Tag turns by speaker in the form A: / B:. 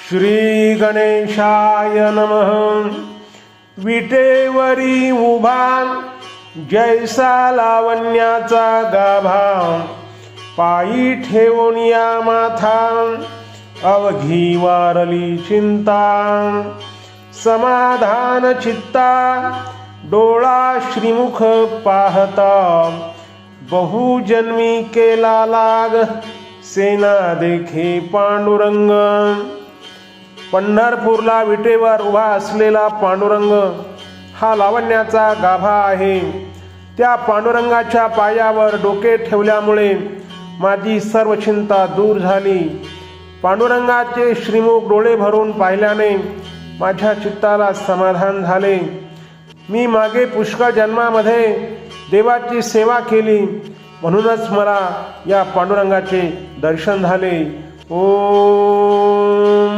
A: श्री गणेशाय नमः. विटेवरी उभा जैसा लावण्याचा गाभा, पायी ठेवून या माथा अवघी वारली चिंता. समाधान चित्ता डोळा श्रीमुख पाहता, बहुजन्मी केला लाग सेना देखे पांडुरंग. पंढरपूरला विटेवर उभा असलेला पांडुरंग हा लावण्याचा गाभा आहे. त्या पांडुरंगाच्या पायावर डोके ठेवल्यामुळे माझी सर्व चिंता दूर झाली. पांडुरंगाचे श्रीमुख डोळे भरून पाहिल्याने माझ्या चित्ताला समाधान झाले. मी मागे पुष्कळ जन्मामध्ये देवाची सेवा केली, म्हणूनच मला या पांडुरंगाचे दर्शन झाले. ओम